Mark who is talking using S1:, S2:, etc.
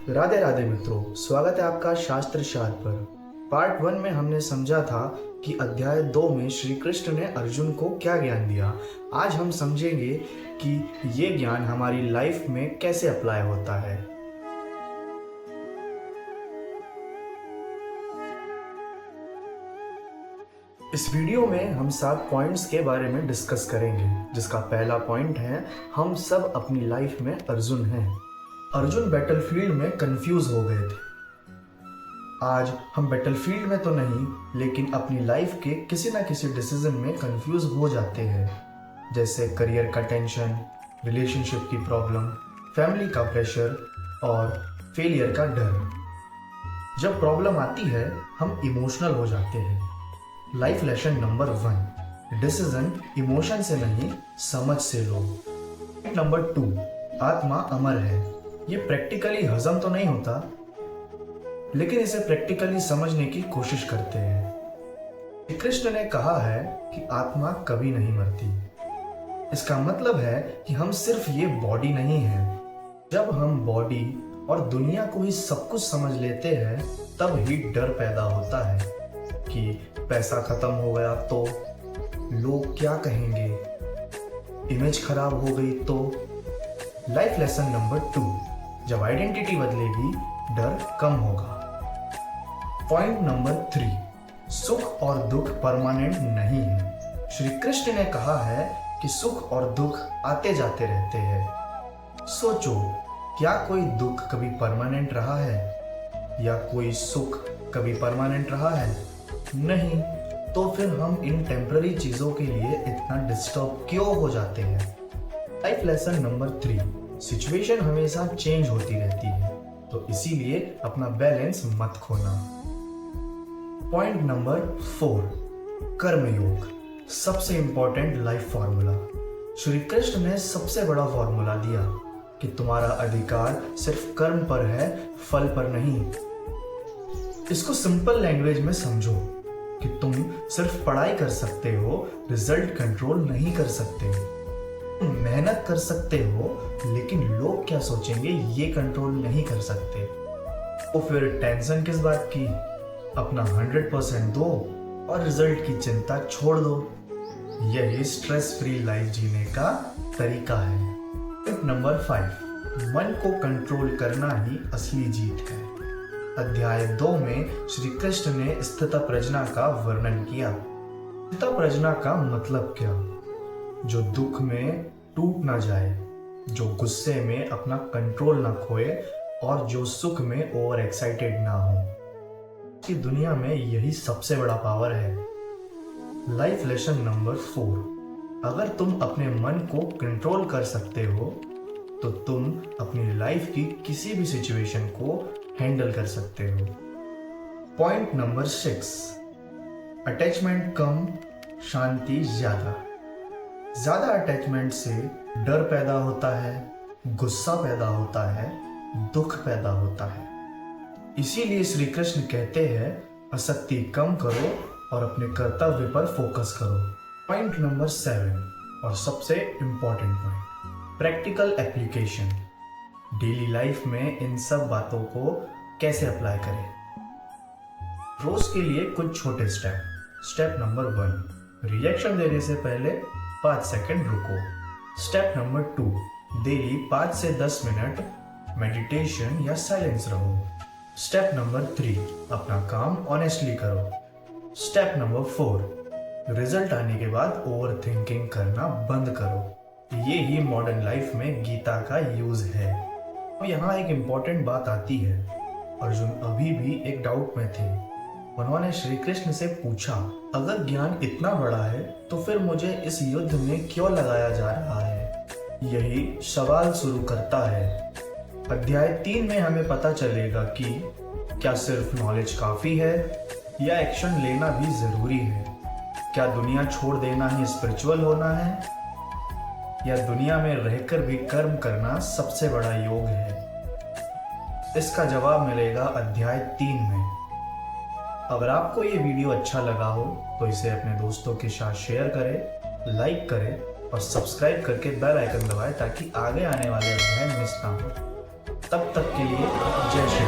S1: राधे राधे मित्रों, स्वागत है आपका शास्त्र सार पर। पार्ट 1 में हमने समझा था कि अध्याय 2 में श्री कृष्ण ने अर्जुन को क्या ज्ञान दिया। आज हम समझेंगे कि ये ज्ञान हमारी लाइफ में कैसे अप्लाई होता है। इस वीडियो में हम 7 पॉइंट्स के बारे में डिस्कस करेंगे, जिसका पहला पॉइंट है हम सब अपनी लाइफ में अर्जुन हैं। अर्जुन बैटलफील्ड में कंफ्यूज हो गए थे। आज हम बैटलफील्ड में तो नहीं, लेकिन अपनी लाइफ के किसी ना किसी डिसीजन में कंफ्यूज हो जाते हैं, जैसे करियर का टेंशन, रिलेशनशिप की प्रॉब्लम, फैमिली का प्रेशर और फेलियर का डर। जब प्रॉब्लम आती है हम इमोशनल हो जाते हैं। Life lesson number 1, decision emotion से नहीं समझ से लो। नंबर 2, आत्मा अमर है। ये प्रैक्टिकली हजम तो नहीं होता, लेकिन इसे प्रैक्टिकली समझने की कोशिश करते हैं। कृष्ण ने कहा है कि आत्मा कभी नहीं मरती। इसका मतलब है कि हम सिर्फ ये बॉडी नहीं है। जब हम बॉडी और दुनिया को ही सब कुछ समझ लेते हैं, तब ही डर पैदा होता है कि पैसा खत्म हो गया तो, लोग क्या कहेंगे, इमेज खराब हो गई तो। लाइफ लेसन नंबर 2, जब आइडेंटिटी बदलेगी डर कम होगा। पॉइंट नंबर 3, सुख और दुख परमानेंट नहीं है। श्री कृष्ण ने कहा है कि सुख और दुख आते जाते रहते हैं। सोचो, क्या कोई दुख कभी परमानेंट रहा है या कोई सुख कभी परमानेंट रहा है? नहीं। तो फिर हम इन टेम्पररी चीजों के लिए इतना डिस्टर्ब क्यों हो जाते हैं? लाइफ लेसन नंबर 3, सिचुएशन हमेशा चेंज होती रहती है, तो इसीलिए अपना बैलेंस मत खोना। पॉइंट नंबर 4, कर्मयोग, सबसे important life formula. Shri Krishna ने सबसे बड़ा फॉर्मूला दिया कि तुम्हारा अधिकार सिर्फ कर्म पर है, फल पर नहीं। इसको सिंपल लैंग्वेज में समझो कि तुम सिर्फ पढ़ाई कर सकते हो, रिजल्ट कंट्रोल नहीं कर सकते। तुम मेहनत कर सकते हो, लेकिन लोग क्या सोचेंगे ये कंट्रोल नहीं कर सकते। तो फिर टेंशन किस बात की? अपना 100% दो और रिजल्ट की चिंता छोड़ दो। यही स्ट्रेस फ्री लाइफ जीने का तरीका है। टिप नंबर 5, मन को कंट्रोल करना ही असली जीत है। अध्याय 2 में श्री कृष्ण ने स्थितप्रज्ञा का वर्णन किया। स्थितप्रज्ञा का मतलब क्या? जो दुख में टूट ना जाए, जो गुस्से में अपना कंट्रोल ना खोए और जो सुख में ओवर एक्साइटेड ना हो। कि दुनिया में यही सबसे बड़ा पावर है। लाइफ लेसन नंबर 4, अगर तुम अपने मन को कंट्रोल कर सकते हो तो तुम अपनी लाइफ की किसी भी सिचुएशन को हैंडल कर सकते हो। पॉइंट नंबर 6, अटैचमेंट कम, शांति ज्यादा। ज्यादा अटैचमेंट से डर पैदा होता है, गुस्सा पैदा होता है, दुख पैदा होता है। इसीलिए श्री कृष्ण कहते हैं आसक्ति कम करो और अपने कर्तव्य पर फोकस करो। पॉइंट नंबर 7 और सबसे important point, practical application. Daily life में इन सब बातों को कैसे अप्लाई करें? रोज के लिए कुछ छोटे स्टेप। स्टेप नंबर 1, रिएक्शन देने से पहले 5 सेकंड रुको। स्टेप नंबर 2, डेली 5 से 10 मिनट मेडिटेशन या साइलेंस रहो। स्टेप नंबर 3, अपना काम ऑनेस्टली करो। स्टेप नंबर 4, रिजल्ट आने के बाद ओवर थिंकिंग करना बंद करो। ये ही मॉडर्न लाइफ में गीता का यूज है। और यहाँ एक इम्पॉर्टेंट बात आती है। अर्जुन अभी भी एक डाउट में थे। उन्होंने श्री कृष्ण से पूछा, अगर ज्ञान इतना बड़ा है तो फिर मुझे इस युद्ध में क्यों लगाया जा रहा है? यही सवाल शुरू करता है। अध्याय 3 में हमें पता चलेगा कि क्या सिर्फ नॉलेज काफी है या एक्शन लेना भी जरूरी है। क्या दुनिया छोड़ देना ही स्पिरिचुअल होना है या दुनिया में रहकर भी कर्म करना सबसे बड़ा योग है? इसका जवाब मिलेगा अध्याय 3 में। अगर आपको ये वीडियो अच्छा लगा हो तो इसे अपने दोस्तों के साथ शेयर करें, लाइक करें और सब्सक्राइब करके बेल आइकन दबाएं ताकि आगे आने वाले अध्याय मिस ना हो। तब तक के लिए जय श्री